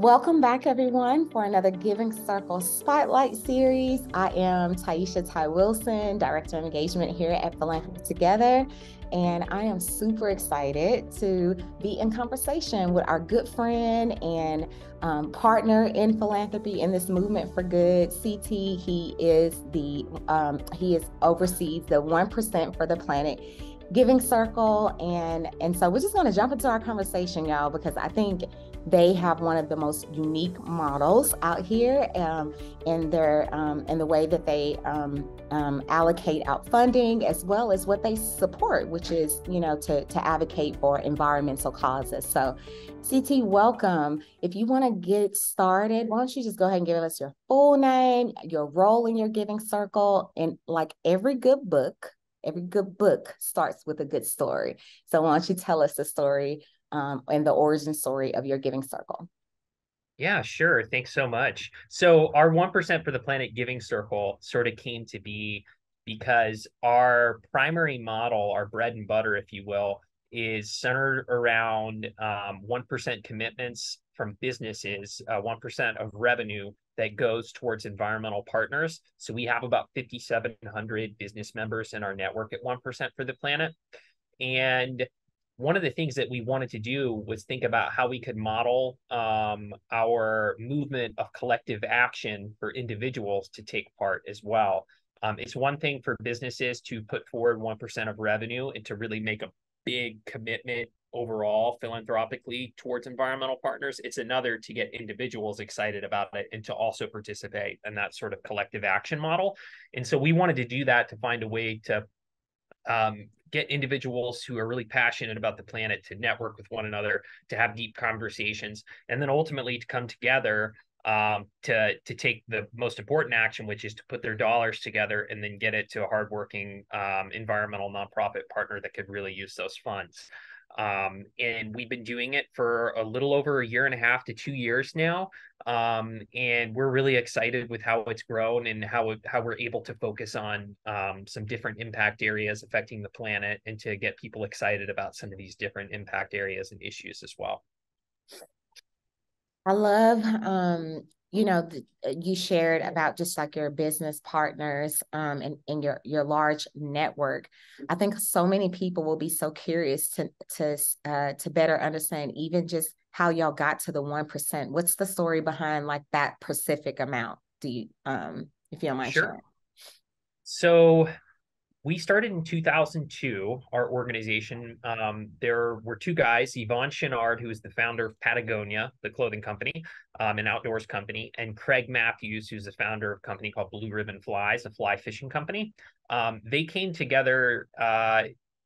Welcome back, everyone, for another Giving Circle Spotlight series. I am Taisha Ty Wilson, Director of Engagement here at Philanthropy Together, and I am super excited to be in conversation with our good friend and partner in philanthropy in this movement for good, CT. He oversees the 1% for the Planet Giving Circle, and so we're just going to jump into our conversation, y'all, because I think they have one of the most unique models out here in the way that they allocate out funding, as well as what they support, which is, to advocate for environmental causes. So CT, welcome. If you want to get started, why don't you just go ahead and give us your full name, your role in your Giving Circle, and like every good book starts with a good story. So why don't you tell us the story and the origin story of your Giving Circle? Yeah, sure. Thanks so much. So our 1% for the Planet Giving Circle sort of came to be because our primary model, our bread and butter, if you will, is centered around 1% commitments from businesses, 1% of revenue that goes towards environmental partners. So we have about 5,700 business members in our network at 1% for the planet. And one of the things that we wanted to do was think about how we could model our movement of collective action for individuals to take part as well. It's one thing for businesses to put forward 1% of revenue and to really make a big commitment overall philanthropically towards environmental partners. It's another to get individuals excited about it and to also participate in that sort of collective action model. And so we wanted to do that to find a way to get individuals who are really passionate about the planet to network with one another, to have deep conversations, and then ultimately to come together to take the most important action, which is to put their dollars together and then get it to a hardworking environmental nonprofit partner that could really use those funds. And we've been doing it for a little over a year and a half to 2 years now. And we're really excited with how it's grown and how we're able to focus on some different impact areas affecting the planet and to get people excited about some of these different impact areas and issues as well. I love, you shared about just like your business partners and your large network. I think so many people will be so curious to better understand even just how y'all got to the 1%. What's the story behind like that specific amount? Do you, if you don't mind Sure. sharing? So we started in 2002, our organization. There were two guys, Yvonne Chenard, who is the founder of Patagonia, the clothing company, an outdoors company, and Craig Matthews, who's the founder of a company called Blue Ribbon Flies, a fly fishing company. They came together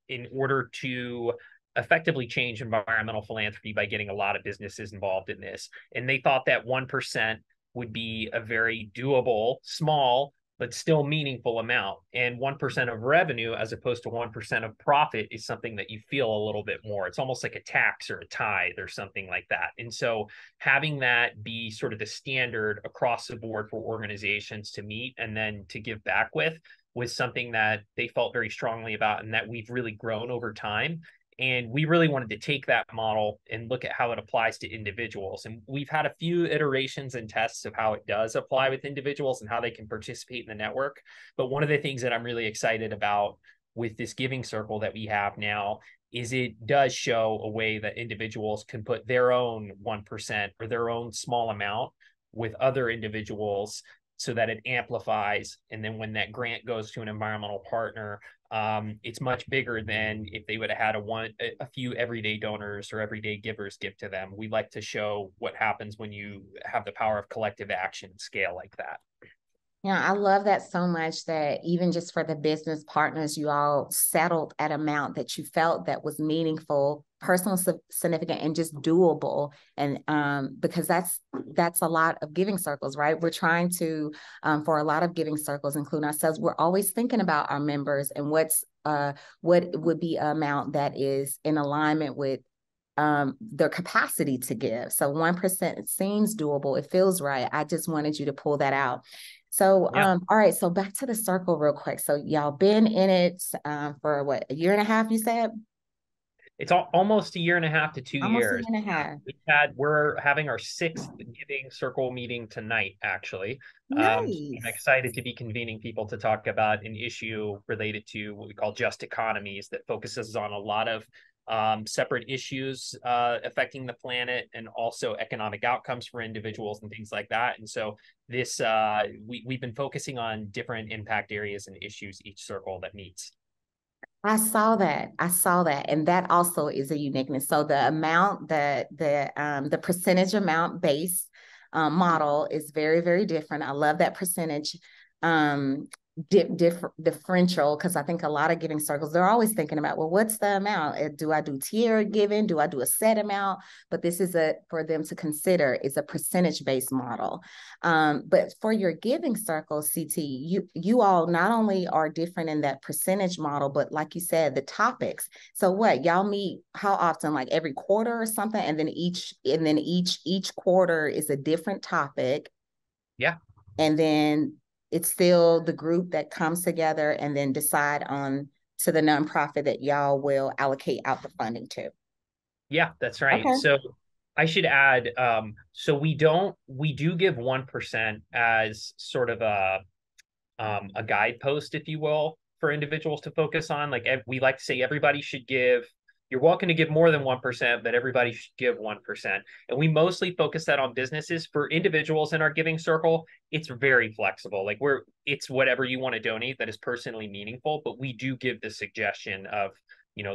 in order to effectively change environmental philanthropy by getting a lot of businesses involved in this. And they thought that 1% would be a very doable, small, but still meaningful amount. And 1% of revenue, as opposed to 1% of profit, is something that you feel a little bit more. It's almost like a tax or a tithe or something like that. And so having that be sort of the standard across the board for organizations to meet and then to give back with was something that they felt very strongly about and that we've really grown over time. And we really wanted to take that model and look at how it applies to individuals. And we've had a few iterations and tests of how it does apply with individuals and how they can participate in the network. But one of the things that I'm really excited about with this giving circle that we have now is it does show a way that individuals can put their own 1% or their own small amount with other individuals so that it amplifies. And then when that grant goes to an environmental partner, it's much bigger than if they would have had a few everyday donors or everyday givers give to them. We like to show what happens when you have the power of collective action scale like that. Yeah, I love that so much that even just for the business partners, you all settled at amount that you felt that was meaningful, personal, significant, and just doable. And because that's a lot of giving circles, right? We're trying to, for a lot of giving circles, including ourselves, we're always thinking about our members and what would be an amount that is in alignment with their capacity to give. So 1%, it seems doable. It feels right. I just wanted you to pull that out. So, Yeah. all right. So back to the circle real quick. So y'all been in it for what, a year and a half, you said? It's almost a year and a half to two Almost a year years. and a half. We're having our sixth Giving Circle meeting tonight, actually. I'm Nice. excited to be convening people to talk about an issue related to what we call just economies that focuses on a lot of separate issues affecting the planet and also economic outcomes for individuals and things like that. And so we've been focusing on different impact areas and issues each circle that meets. I saw that. I saw that. And that also is a uniqueness. So the amount that the percentage amount based model is very, very different. I love that percentage differential, because I think a lot of giving circles, they're always thinking about, well, what's the amount? Do I do tier giving? Do I do a set amount? But this is for them to consider is a percentage based model. But for your giving circle, CT, you all not only are different in that percentage model, but like you said, the topics. So what, y'all meet how often? Like every quarter or something, and then each quarter is a different topic. Yeah. And then it's still the group that comes together and then decide on to the nonprofit that y'all will allocate out the funding to. Yeah, that's right. Okay. So I should add, so we do give 1% as sort of a guidepost, if you will, for individuals to focus on. Like we like to say, everybody should give. You're welcome to give more than 1%, but everybody should give 1%. And we mostly focus that on businesses. For individuals in our giving circle, it's very flexible. Like it's whatever you want to donate that is personally meaningful, but we do give the suggestion of,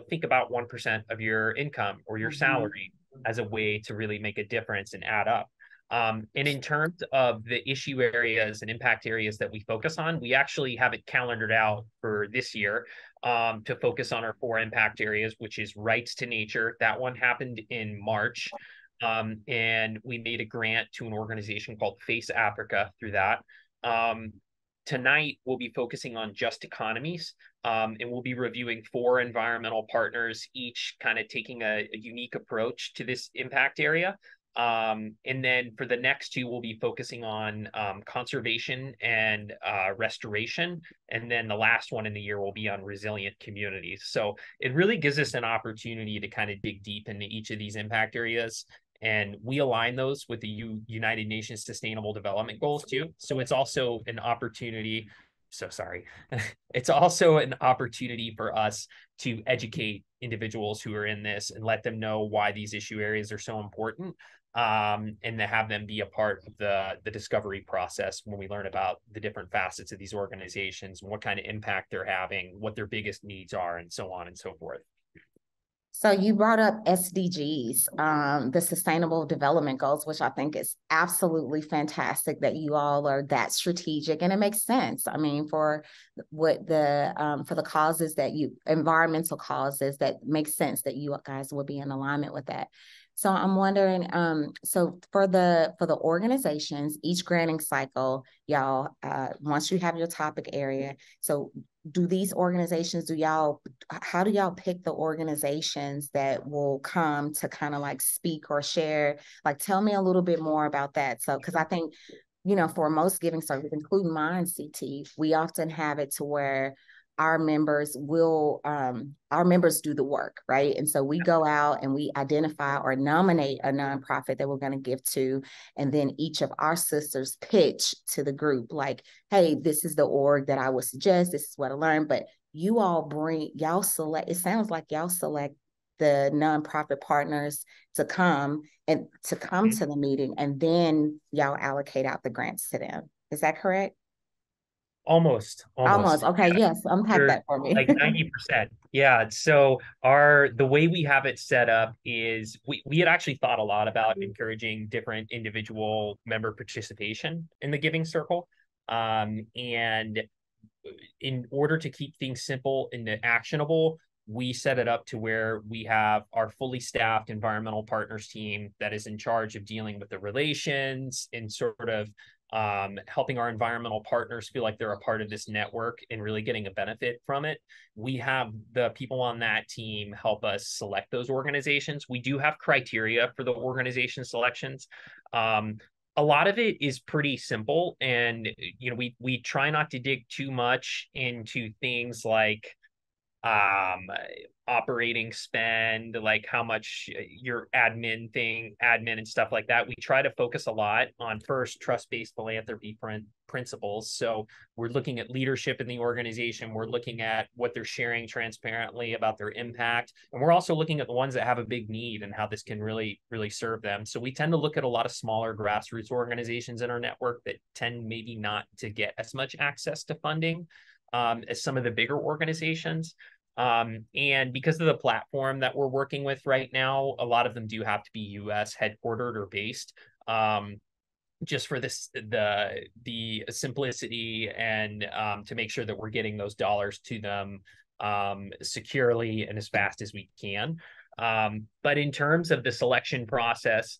think about 1% of your income or your Mm-hmm. salary as a way to really make a difference and add up. And in terms of the issue areas and impact areas that we focus on, we actually have it calendared out for this year to focus on our 4 impact areas, which is rights to nature. That one happened in March. And we made a grant to an organization called Face Africa through that. Tonight, we'll be focusing on just economies, and we'll be reviewing 4 environmental partners, each kind of taking a unique approach to this impact area. And then for the next 2, we'll be focusing on conservation and restoration. And then the last one in the year will be on resilient communities. So it really gives us an opportunity to kind of dig deep into each of these impact areas. And we align those with the United Nations Sustainable Development Goals too. So it's also an opportunity. So sorry. It's also an opportunity for us to educate individuals who are in this and let them know why these issue areas are so important, and to have them be a part of the discovery process when we learn about the different facets of these organizations and what kind of impact they're having, what their biggest needs are, and so on and so forth. So you brought up SDGs, the Sustainable Development Goals, which I think is absolutely fantastic that you all are that strategic, and it makes sense. I mean, for the causes environmental causes, that makes sense that you guys will be in alignment with that. So I'm wondering, so for the organizations, each granting cycle, y'all, once you have your topic area, so do these organizations, how do y'all pick the organizations that will come to kind of like speak or share? Like, tell me a little bit more about that. So, because I think, for most giving circles, including mine, CT, we often have it to where our members do the work, right? And so we go out and we identify or nominate a nonprofit that we're going to give to, and then each of our sisters pitch to the group like, hey, this is the org that I would suggest, this is what I learned. But y'all select, it sounds like y'all select the nonprofit partners to come to the meeting, and then y'all allocate out the grants to them. Is that correct? Almost. Almost. Okay. Yes. Unpack You're that for me. like 90%. Yeah. So the way we have it set up is we had actually thought a lot about encouraging different individual member participation in the giving circle. And in order to keep things simple and actionable, we set it up to where we have our fully staffed environmental partners team that is in charge of dealing with the relations and sort of helping our environmental partners feel like they're a part of this network and really getting a benefit from it. We have the people on that team help us select those organizations. We do have criteria for the organization selections. A lot of it is pretty simple, and we try not to dig too much into things like um, operating spend, like how much your admin and stuff like that. We try to focus a lot on first trust-based philanthropy principles. So we're looking at leadership in the organization. We're looking at what they're sharing transparently about their impact. And we're also looking at the ones that have a big need and how this can really, really serve them. So we tend to look at a lot of smaller grassroots organizations in our network that tend maybe not to get as much access to funding as some of the bigger organizations. And because of the platform that we're working with right now, a lot of them do have to be US headquartered or based. Just for this the simplicity and to make sure that we're getting those dollars to them securely and as fast as we can. But in terms of the selection process,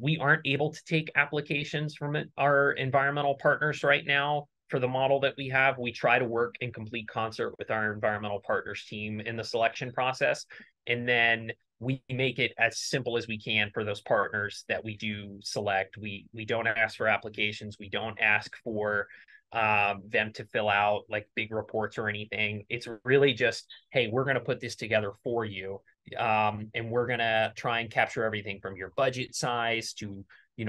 we aren't able to take applications from our environmental partners right now. For the model that we have, we try to work in complete concert with our environmental partners team in the selection process. And then we make it as simple as we can for those partners that we do select. We don't ask for applications. We don't ask for them to fill out like big reports or anything. It's really just, hey, we're going to put this together for you. And we're going to try and capture everything from your budget size to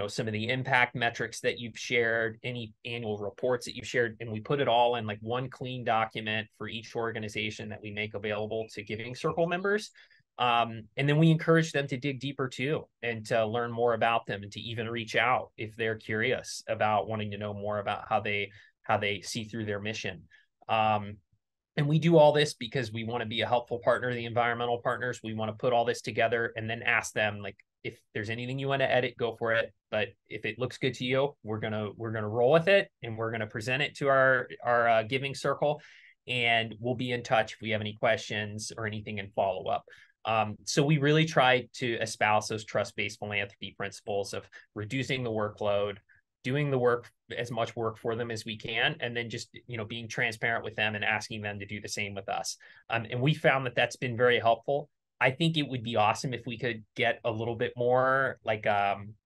some of the impact metrics that you've shared, any annual reports that you've shared, and we put it all in like one clean document for each organization that we make available to Giving Circle members. And then we encourage them to dig deeper too, and to learn more about them, and to even reach out if they're curious about wanting to know more about how they see through their mission. And we do all this because we want to be a helpful partner to the environmental partners. We want to put all this together and then ask them, like, if there's anything you want to edit, go for it. But if it looks good to you, we're gonna roll with it, and we're gonna present it to our Giving Circle, and we'll be in touch if we have any questions or anything in follow up. So we really try to espouse those trust-based philanthropy principles of reducing the workload, doing the work, as much work for them as we can, and then just being transparent with them and asking them to do the same with us. And we found that that's been very helpful. I think it would be awesome if we could get a little bit more like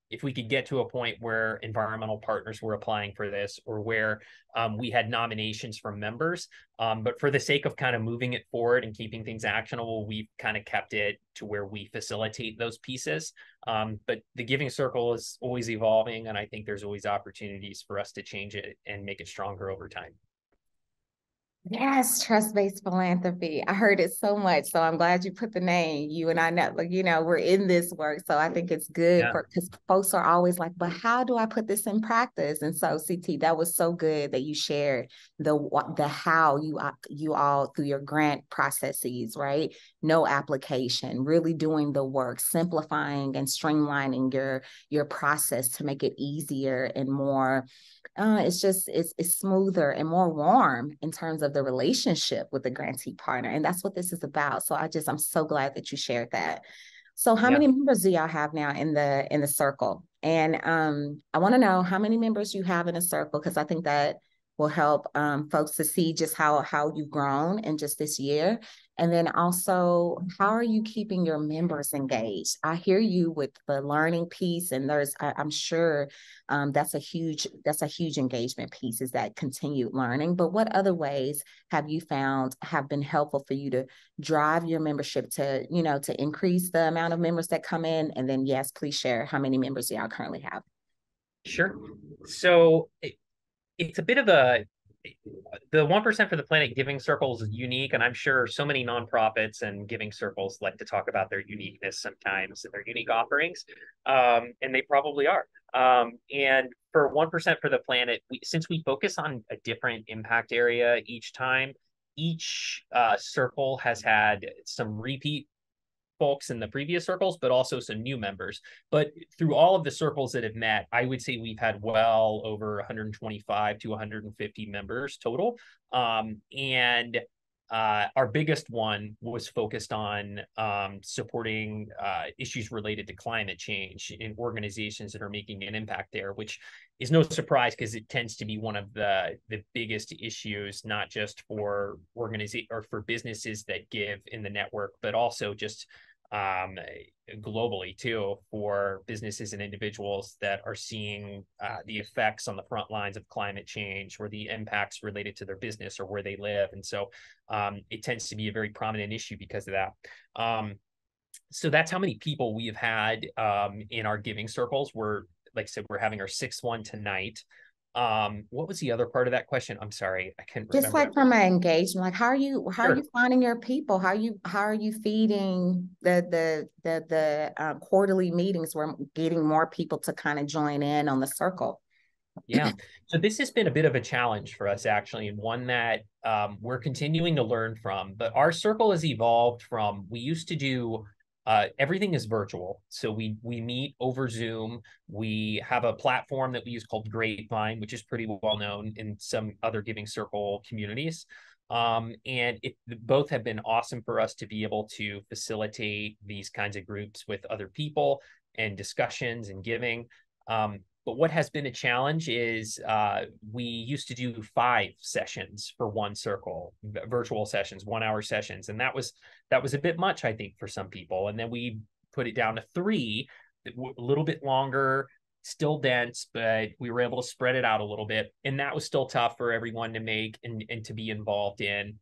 if we could get to a point where environmental partners were applying for this, or where we had nominations from members. But for the sake of kind of moving it forward and keeping things actionable, we've kind of kept it to where we facilitate those pieces. But the Giving Circle is always evolving, and I think there's always opportunities for us to change it and make it stronger over time. Yes, trust-based philanthropy. I heard it so much. So I'm glad you put the name. You and I know, like, we're in this work. So I think it's good Yeah. because folks are always like, but how do I put this in practice? And so CT, that was so good that you shared the how you all through your grant processes, right? No application, really doing the work, simplifying and streamlining your process to make it easier and more it's smoother and more warm in terms of the relationship with the grantee partner. And that's what this is about. So I'm so glad that you shared that. So how many members do y'all have now in the circle? And I want to know how many members you have in a circle, because I think that will help folks to see just how you've grown in just this year. And then also, how are you keeping your members engaged? I hear you with the learning piece, and I'm sure that's a huge engagement piece, is that continued learning. But what other ways have you found have been helpful for you to drive your membership to, to increase the amount of members that come in? And then, yes, please share how many members y'all currently have. Sure. So it's a bit of the 1% for the Planet Giving Circle is unique, and I'm sure so many nonprofits and giving circles like to talk about their uniqueness sometimes and their unique offerings, and they probably are. And for 1% for the Planet, since we focus on a different impact area each time, each circle has had some repeat folks in the previous circles, but also some new members. But through all of the circles that have met, I would say we've had well over 125 to 150 members total. And our biggest one was focused on supporting issues related to climate change in organizations that are making an impact there, which is no surprise because it tends to be one of the biggest issues, not just for organizations or for businesses that give in the network, but also just um, globally too, for businesses and individuals that are seeing the effects on the front lines of climate change or the impacts related to their business or where they live. And so it tends to be a very prominent issue because of that. So that's how many people we have had in our giving circles. We're, like I said, we're having our sixth one tonight. What was the other part of that question? I'm sorry, I can't Just remember. like from an engagement, like how are you Sure. finding your people? How are you feeding the quarterly meetings where getting more people to kind of join in on the circle? Yeah. So this has been a bit of a challenge for us, actually, and one that we're continuing to learn from. But our circle has evolved from, we used to do everything is virtual. So we meet over Zoom. We have a platform that we use called Grapevine, which is pretty well known in some other Giving Circle communities. And it both have been awesome for us to be able to facilitate these kinds of groups with other people and discussions and giving. But what has been a challenge is we used to do 5 sessions for one circle, virtual sessions, 1 hour sessions, and that was a bit much, I think, for some people. And then we put it down to 3, a little bit longer, still dense, but we were able to spread it out a little bit, and that was still tough for everyone to make and to be involved in.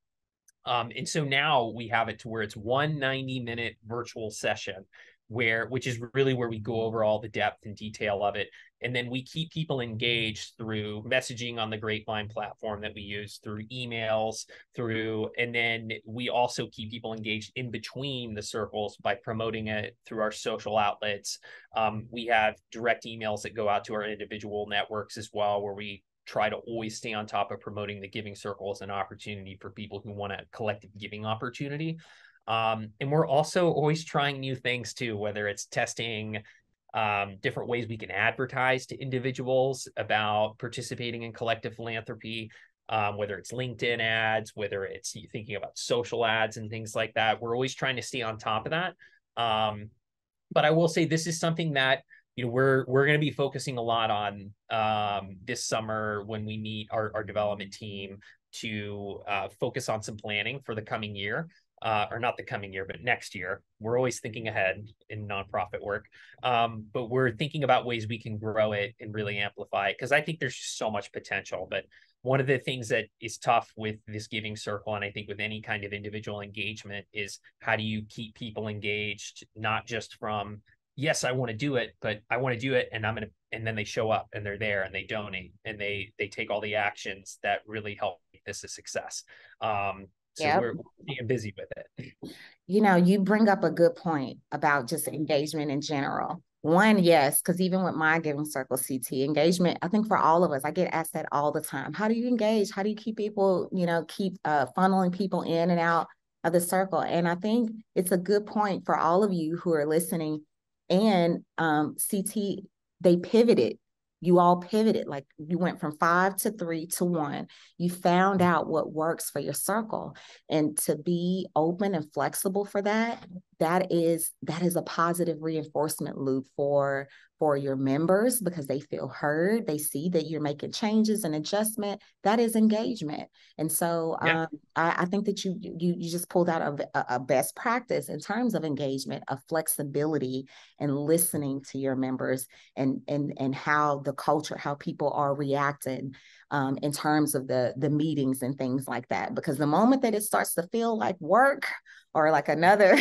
And so now we have it to where it's 1 90-minute virtual session, which is really where we go over all the depth and detail of it. And then we keep people engaged through messaging on the Grapevine platform that we use, through emails, and then we also keep people engaged in between the circles by promoting it through our social outlets. We have direct emails that go out to our individual networks as well, where we try to always stay on top of promoting the giving circle as an opportunity for people who want a collective giving opportunity. And we're also always trying new things too, whether it's testing different ways we can advertise to individuals about participating in collective philanthropy, whether it's LinkedIn ads, whether it's thinking about social ads and things like that. We're always trying to stay on top of that. But I will say this is something that we're going to be focusing a lot on this summer when we meet our development team to focus on some planning for the coming year. Or not the coming year, but next year. We're always thinking ahead in nonprofit work, but we're thinking about ways we can grow it and really amplify it, because I think there's just so much potential. But one of the things that is tough with this giving circle, and I think with any kind of individual engagement, is how do you keep people engaged, not just from, yes, I want to do it, but I want to do it, and and then they show up and they're there and they donate and they take all the actions that really help make this a success. So Yeah. we're being busy with it. You bring up a good point about just engagement in general. One, yes, because even with my giving circle CT engagement, I think for all of us, I get asked that all the time. How do you engage? How do you keep people, keep funneling people in and out of the circle? And I think it's a good point for all of you who are listening. And CT, they pivoted. You all pivoted, like you went from 5 to 3 to 1. You found out what works for your circle, and to be open and flexible for that, that is a positive reinforcement loop for your members, because they feel heard. They see that you're making changes and adjustment. That is engagement. And so Yeah. I think that you just pulled out a best practice in terms of engagement, of flexibility, and listening to your members, and how the culture, how people are reacting in terms of the meetings and things like that. Because the moment that it starts to feel like work or like another,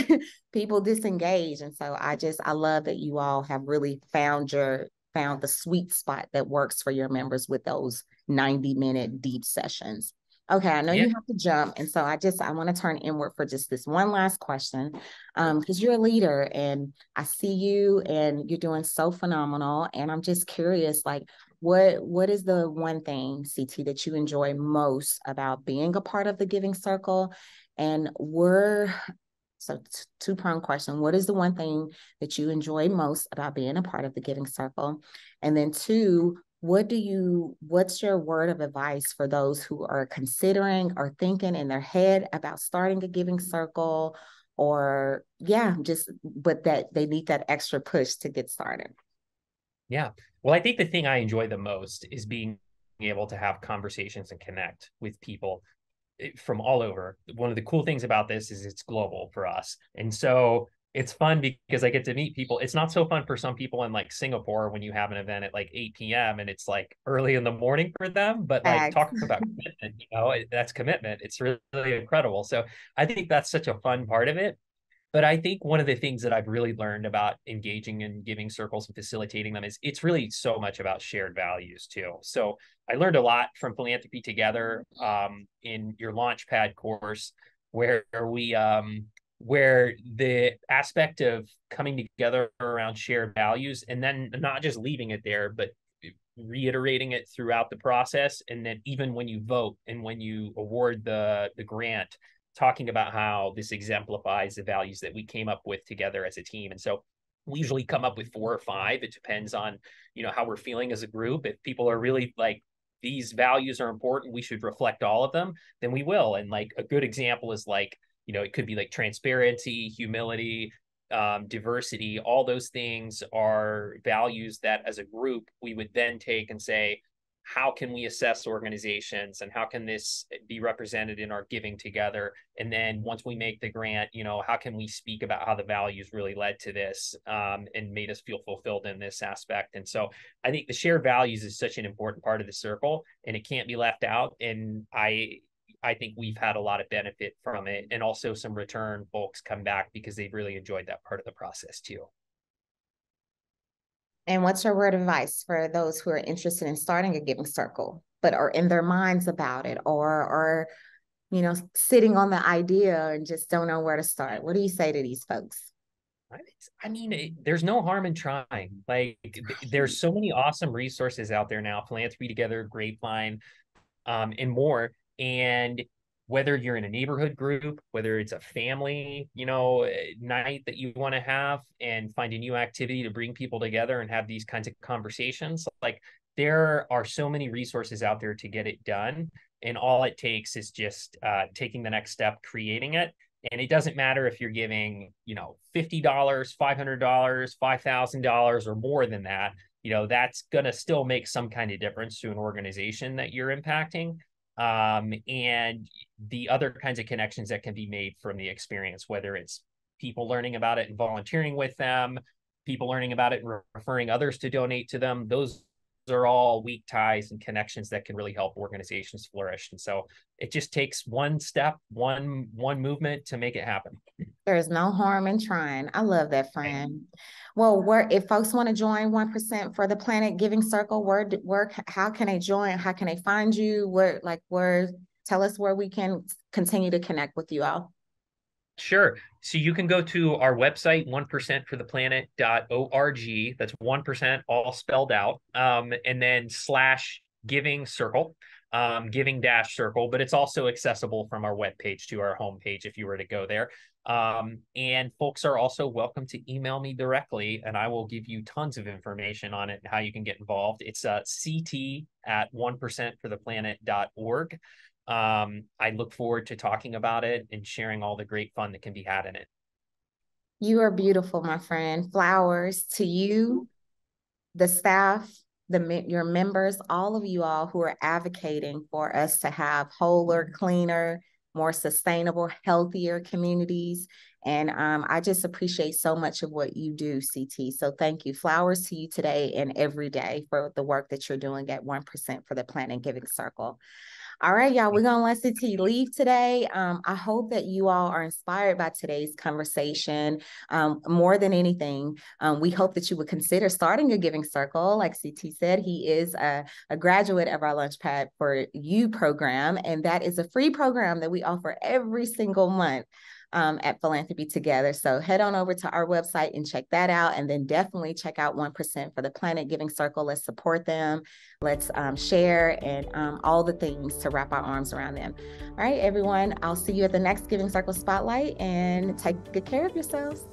people disengage. And so I love that you all have really found the sweet spot that works for your members with those 90-minute deep sessions. Okay, I know Yeah. you have to jump. And so I want to turn inward for just this one last question. Because you're a leader and I see you and you're doing so phenomenal. And I'm just curious, like, what is the one thing, CT, that you enjoy most about being a part of the Giving Circle? And so two-pronged question. What is the one thing that you enjoy most about being a part of the Giving Circle? And then 2, what's your word of advice for those who are considering or thinking in their head about starting a Giving Circle, or but that they need that extra push to get started? Yeah. Well, I think the thing I enjoy the most is being able to have conversations and connect with people from all over. One of the cool things about this is it's global for us. And so it's fun because I get to meet people. It's not so fun for some people in like Singapore when you have an event at like 8 p.m. and it's like early in the morning for them. But like Facts. talk about commitment, that's commitment. It's really, really incredible. So I think that's such a fun part of it. But I think one of the things that I've really learned about engaging in giving circles and facilitating them is it's really so much about shared values too. So I learned a lot from Philanthropy Together in your Launchpad course, where we where the aspect of coming together around shared values and then not just leaving it there, but reiterating it throughout the process. And then even when you vote and when you award the grant, talking about how this exemplifies the values that we came up with together as a team. And so we usually come up with 4 or 5. It depends on, how we're feeling as a group. If people are really like, these values are important, we should reflect all of them, then we will. And like a good example is like, it could be like transparency, humility, diversity. All those things are values that as a group we would then take and say, how can we assess organizations and how can this be represented in our giving together? And then once we make the grant, how can we speak about how the values really led to this and made us feel fulfilled in this aspect? And so I think the shared values is such an important part of the circle and it can't be left out. And I think we've had a lot of benefit from it, and also some return folks come back because they've really enjoyed that part of the process too. And what's your word of advice for those who are interested in starting a giving circle, but are in their minds about it, or sitting on the idea and just don't know where to start? What do you say to these folks? I mean, there's no harm in trying. Like, there's so many awesome resources out there now, Philanthropy Together, Grapevine, and more. And whether you're in a neighborhood group, whether it's a family, night that you want to have and find a new activity to bring people together and have these kinds of conversations, like there are so many resources out there to get it done. And all it takes is just taking the next step, creating it. And it doesn't matter if you're giving, $50, $500, $5,000 or more than that, that's going to still make some kind of difference to an organization that you're impacting. And the other kinds of connections that can be made from the experience, whether it's people learning about it and volunteering with them, people learning about it and referring others to donate to them. Those are all weak ties and connections that can really help organizations flourish. And so it just takes one step, one movement to make it happen. There's no harm in trying. I love that, friend. Well, if folks want to join 1% for the Planet Giving Circle, how can they join? How can they find you? Tell us where we can continue to connect with you all. Sure. So you can go to our website, 1%fortheplanet.org. That's 1% all spelled out. And then /giving circle, giving dash circle, but it's also accessible from our webpage to our homepage if you were to go there. And folks are also welcome to email me directly and I will give you tons of information on it and how you can get involved. It's ct@1%fortheplanet.org. I look forward to talking about it and sharing all the great fun that can be had in it. You are beautiful, my friend. Flowers to you, the staff, your members, all of you all who are advocating for us to have wholer, cleaner, more sustainable, healthier communities. And I just appreciate so much of what you do, CT. So thank you. Flowers to you today and every day for the work that you're doing at 1% for the Planet Giving Circle. All right, y'all, we're going to let CT leave today. I hope that you all are inspired by today's conversation. More than anything, we hope that you would consider starting a giving circle. Like CT said, he is a graduate of our Launchpad for You program, and that is a free program that we offer every single month at Philanthropy Together. So head on over to our website and check that out. And then definitely check out 1% for the Planet Giving Circle. Let's support them. Let's share and all the things to wrap our arms around them. All right, everyone. I'll see you at the next Giving Circle Spotlight and take good care of yourselves.